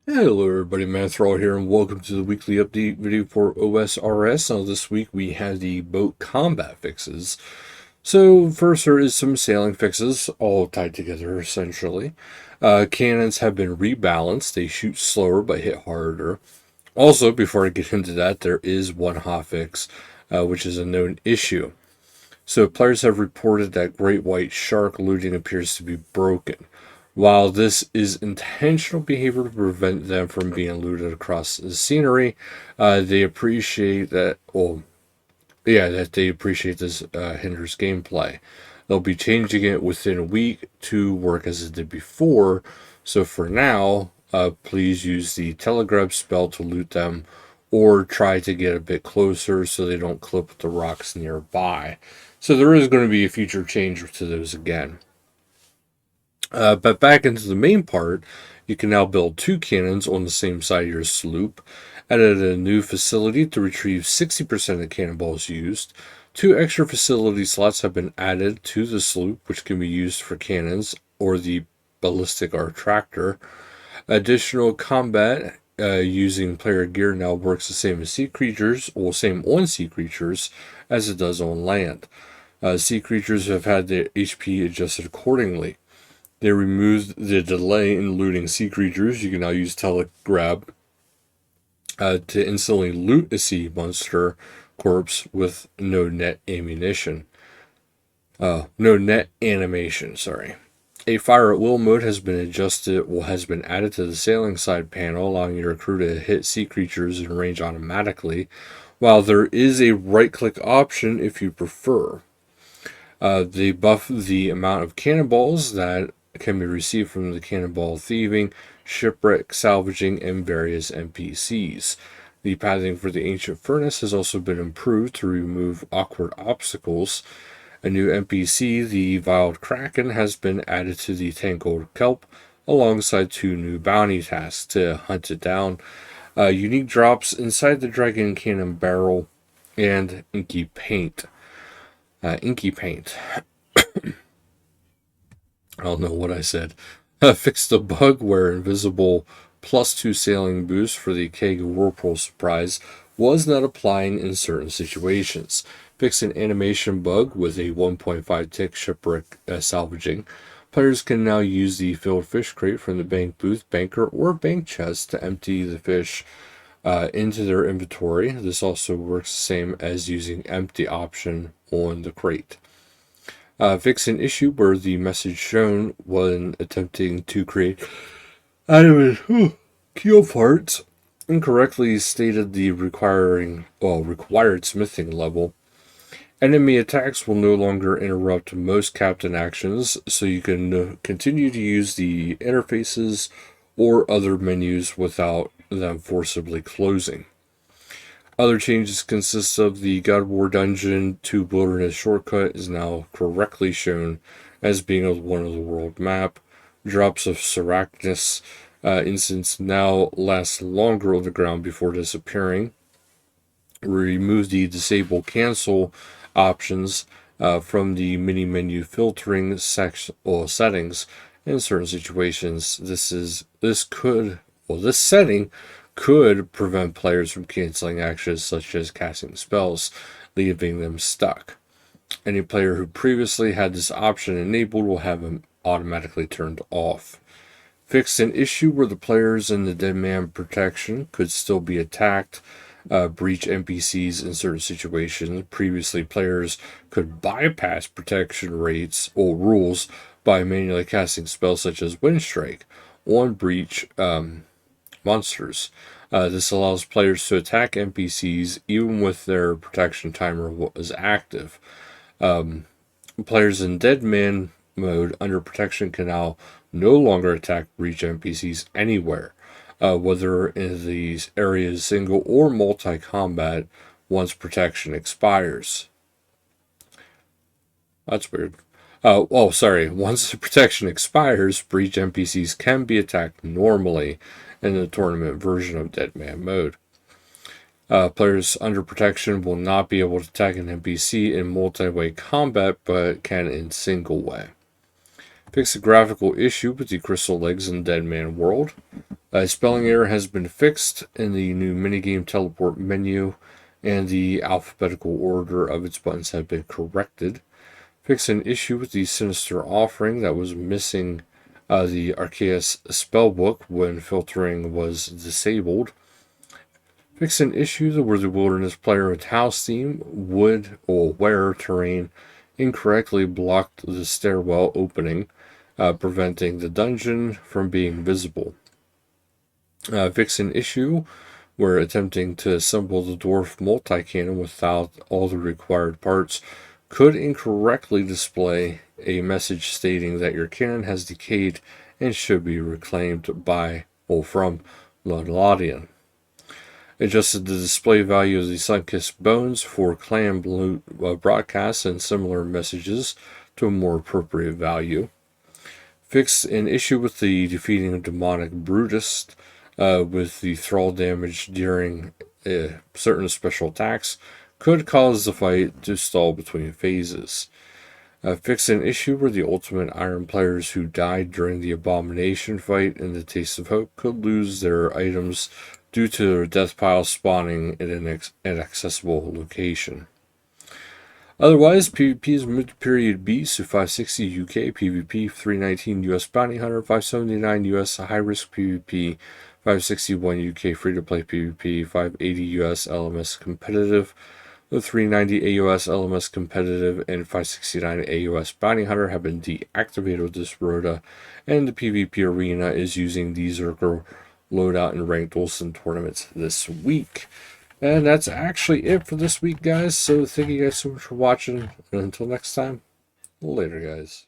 Hello everybody, Manithral here, and welcome to the weekly update video for OSRS. Now this week we have the boat combat fixes. So first there is some sailing fixes, all tied together essentially. Cannons have been rebalanced, they shoot slower but hit harder. Also, before I get into that, there is one hotfix, which is a known issue. So players have reported that great white shark looting appears to be broken. While this is intentional behavior to prevent them from being looted across the scenery, they appreciate that. Well, yeah, that they appreciate this hinders gameplay. They'll be changing it within a week to work as it did before. So for now, please use the telegraph spell to loot them, or try to get a bit closer so they don't clip the rocks nearby. So there is going to be a future change to those again. But back into the main part, you can now build two cannons on the same side of your sloop. Added a new facility to retrieve 60% of cannonballs used. Two extra facility slots have been added to the sloop, which can be used for cannons or the ballistic arc tractor. Additional combat using player gear now works the same as sea creatures, or same on sea creatures as it does on land. Sea creatures have had their HP adjusted accordingly. They removed the delay in looting sea creatures. You can now use telegrab to instantly loot a sea monster corpse with no net ammunition. No net animation, sorry. A fire at will mode has been added to the sailing side panel, allowing your crew to hit sea creatures in range automatically, while there is a right click option if you prefer. They buff the amount of cannonballs that can be received from the cannonball thieving, shipwreck, salvaging, and various NPCs. The pathing for the ancient furnace has also been improved to remove awkward obstacles. A new NPC, the Viled Kraken, has been added to the Tangled Kelp, alongside two new bounty tasks to hunt it down, unique drops inside the Dragon Cannon barrel, and Inky Paint. Inky Paint. I don't know what I said. Fixed the bug where invisible +2 sailing boost for the keg whirlpool surprise was not applying in certain situations. Fixed an animation bug with a 1.5 tick shipwreck salvaging. Players can now use the filled fish crate from the bank booth, banker, or bank chest to empty the fish into their inventory. This also works the same as using empty option on the crate. Fix an issue where the message shown when attempting to create animate keel parts incorrectly stated the required smithing level. Enemy attacks will no longer interrupt most captain actions, so you can continue to use the interfaces or other menus without them forcibly closing. Other changes consist of the God War Dungeon to Wilderness shortcut is now correctly shown as being one of the world map. Drops of Syracuse instance now last longer on the ground before disappearing. Remove the disable cancel options from the mini menu filtering settings in certain situations. This setting could prevent players from canceling actions such as casting spells, leaving them stuck. Any player who previously had this option enabled will have them automatically turned off. Fixed an issue where the players in the dead man protection could still be attacked, breach NPCs in certain situations. Previously, players could bypass protection rates or rules by manually casting spells such as Wind Strike on breach monsters. This allows players to attack NPCs even with their protection timer was active. Players in Dead Man mode under protection can now no longer attack breach NPCs anywhere, whether in these areas single or multi-combat once protection expires. That's weird. Sorry. Once the protection expires, breach NPCs can be attacked normally in the tournament version of Dead Man mode. Players under protection will not be able to attack an NPC in multi-way combat, but can in single way. Fix a graphical issue with the crystal legs in Dead Man world. A spelling error has been fixed in the new minigame teleport menu, and the alphabetical order of its buttons have been corrected. Fix an issue with the Sinister Offering that was missing the Arceus spellbook when filtering was disabled. Fix an issue where the Wilderness player with house theme, wood, or wear terrain incorrectly blocked the stairwell opening, preventing the dungeon from being visible. Fix an issue where attempting to assemble the dwarf multi-cannon without all the required parts could incorrectly display a message stating that your cannon has decayed and should be reclaimed by or from Lodlodian. Adjusted the display value of the Sunkissed Bones for clan broadcasts and similar messages to a more appropriate value. Fixed an issue with the defeating of demonic Brutus with the thrall damage during certain special attacks could cause the fight to stall between phases. Fix an issue where the Ultimate Iron players who died during the Abomination fight in the Taste of Hope could lose their items due to their death pile spawning in an inaccessible location. Otherwise, PvP is mid-period beast to 560 UK, PvP 319 US Bounty Hunter, 579 US high-risk PvP, 561 UK free-to-play PvP, 580 US LMS competitive, the 390 AUS LMS competitive, and 569 AUS Bounty Hunter have been deactivated with this rota, and the PvP arena is using the Zerker loadout in ranked Olsen tournaments this week. And that's actually it for this week, guys. So thank you guys so much for watching. And until next time, later, guys.